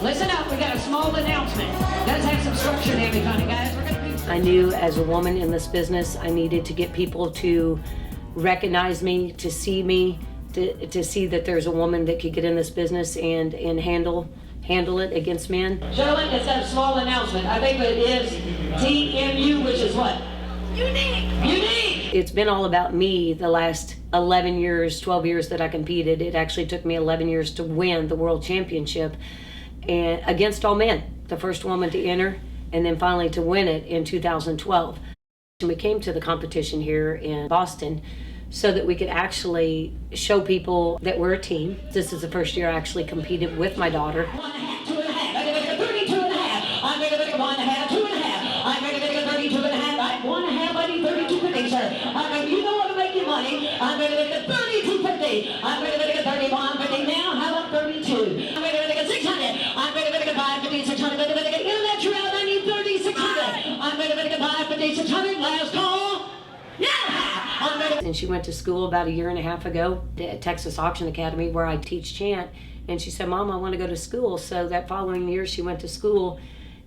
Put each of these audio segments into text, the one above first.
Listen up, we got a small announcement. Does have some structure and everything, guys. We're gonna be... I knew as a woman in this business, I needed to get people to recognize me, to see me, to see that there's a woman that could get in this business and handle it against men. Cherlyn, it's a small announcement. I think it is TMU, which is what? Unique! Unique! It's been all about me the last 11 years, 12 years that I competed. It actually took me 11 years to win the World Championship and against all men. The first woman to enter and then finally to win it in 2012. And we came to the competition here in Boston so that we could actually show people that we're a team. This is the first year I actually competed with my daughter. 1.5, 2.5. I'm going to make a 32.5. I'm going to make a 1.5, 2.5. I'm going to make a 32.5. 1.5. I need 32.50, sir. You know what to make your money. I'm going to make a 32.50. I'm going to make a 31.50. Now, how about 32? I'm going to make a 600. I'm going to make a 5.50, 600. I'm going to make a electro. I need 3,600. I'm going to make a 5.50, 600. Last call. Yeah! And she went to school about 1.5 years ago at Texas Auction Academy where I teach chant. And she said, Mom, I want to go to school. So that following year she went to school.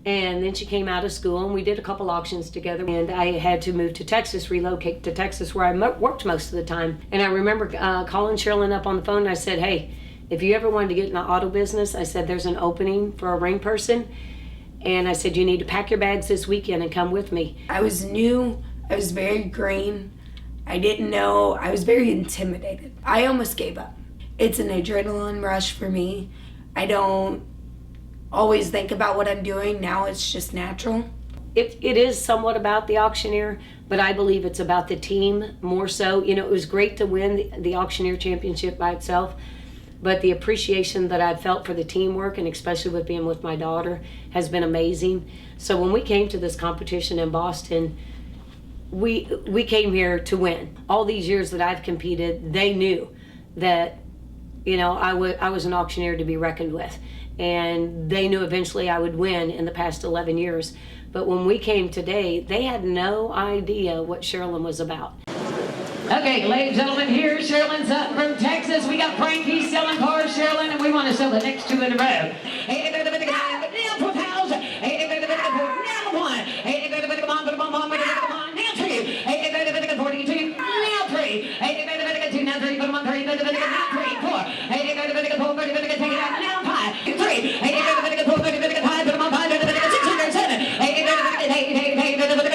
And then she came out of school and we did a couple auctions together. And I had to move to Texas, relocate to Texas where I worked most of the time. And I remember calling Cherlyn up on the phone and I said, hey, if you ever wanted to get in the auto business, I said, there's an opening for a ring person. And I said, you need to pack your bags this weekend and come with me. I was new. I was very green. I didn't know. I was very intimidated. I almost gave up. It's an adrenaline rush for me. I don't always think about what I'm doing. Now it's just natural. It is somewhat about the auctioneer, but I believe it's about the team more so. You know, it was great to win the Auctioneer Championship by itself, but the appreciation that I've felt for the teamwork, and especially with being with my daughter, has been amazing. So when we came to this competition in Boston, we came here to win. All these years that I've competed, they knew that, you know, I was an auctioneer to be reckoned with. And they knew eventually I would win in the past 11 years. But when we came today, they had no idea what Cherlyn was about. Okay, ladies and gentlemen, here's Cherlyn Sutton from Texas. We got Frankie selling cars, Cherlyn, and we want to sell the next two in a row. Now for pals. Now one. Now two. 42. Now three. Two. Now three. Put them on three. Now three. Four. Take it out. Now five. Three. Four. Five. Put them on five. 600. 7.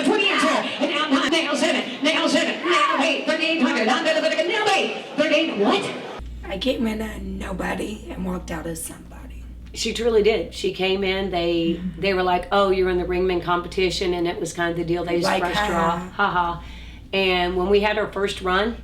28. Now 7. Now 7. Now 8. 3,800. I'm going to put it now 8. 38. What? I came in a nobody and walked out as somebody. She truly did. She came in, they were like, oh, you're in the ringman competition, and it was kind of the deal. They just Like, brushed her off. Ha. And when we had our first run,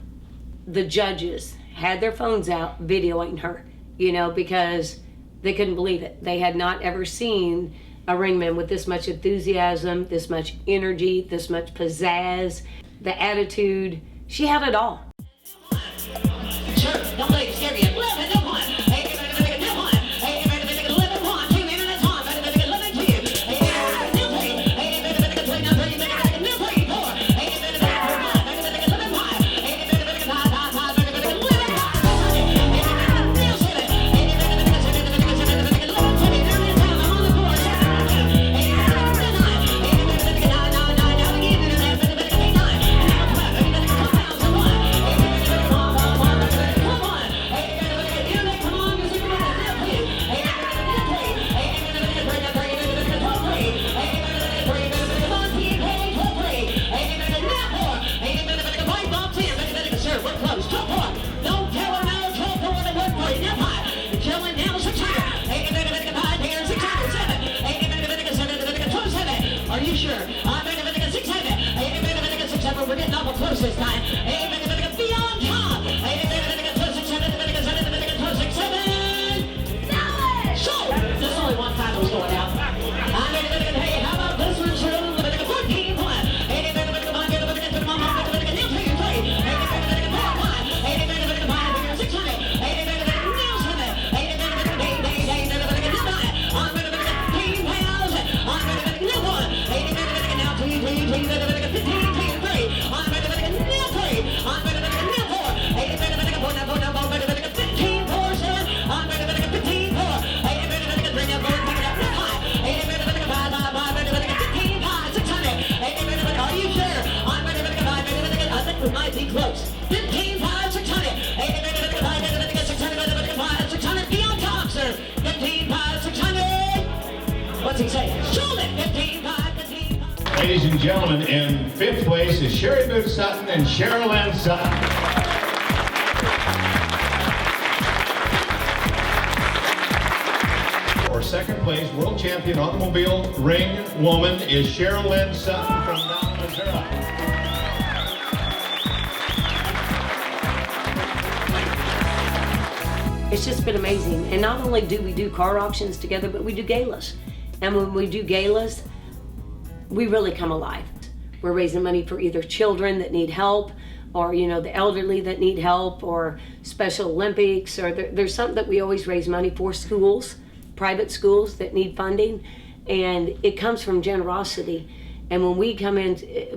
the judges had their phones out videoing her, you know, because they couldn't believe it. They had not ever seen a ringman with this much enthusiasm, this much energy, this much pizzazz, the attitude. She had it all. Sure, don't let it scare you. 11, no one. Are you sure? I'm going to make a 600. I'm going to make a 600. We're getting awful close this time. I'm going to make a beyond top. I'm going to make a 267. I'm going to make a 7. I'm going to make a 267. So, there's only one title going out. I'm going to make a, hey, how about this one, sir? I'm going to make a 14 point. I'm going to make a 1. I'm going to make a 2. I'm going to make a new 3. I'm going to make a 4. 1. I'm going to make a 5. I'm going to 600. I'm going to make a new 7. I'm going to make a 8. I'm going to make a new 9. I'm going to make a 15 pounds. I'm going to make a new 1. I'm going to make a now 3. I'm going to make a 15. 3. I'm going to make a new 3. What's he say? Cherlyn, 15-5, 15-5. Ladies and gentlemen, in 5th place is Cheri Boots-Sutton and Cherlyn Sutton. For 2nd place, world champion automobile ring woman is Cherlyn Sutton from down Missouri. It's just been amazing. And not only do we do car auctions together, but we do galas. And when we do galas, we really come alive. We're raising money for either children that need help, or the elderly that need help, or Special Olympics, or there's something that we always raise money for. Schools, private schools that need funding, and it comes from generosity. And when we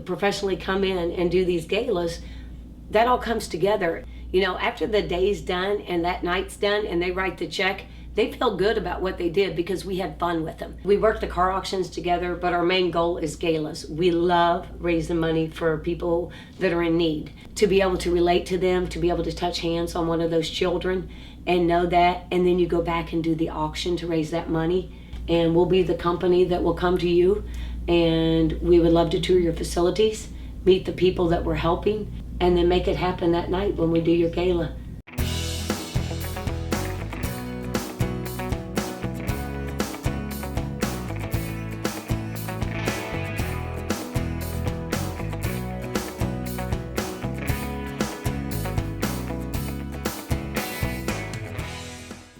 professionally come in and do these galas, that all comes together. After the day's done and that night's done and they write the check, they feel good about what they did because we had fun with them. We work the car auctions together, but our main goal is galas. We love raising money for people that are in need. To be able to relate to them, to be able to touch hands on one of those children and know that, and then you go back and do the auction to raise that money, and we'll be the company that will come to you, and we would love to tour your facilities, meet the people that we're helping, and then make it happen that night when we do your gala.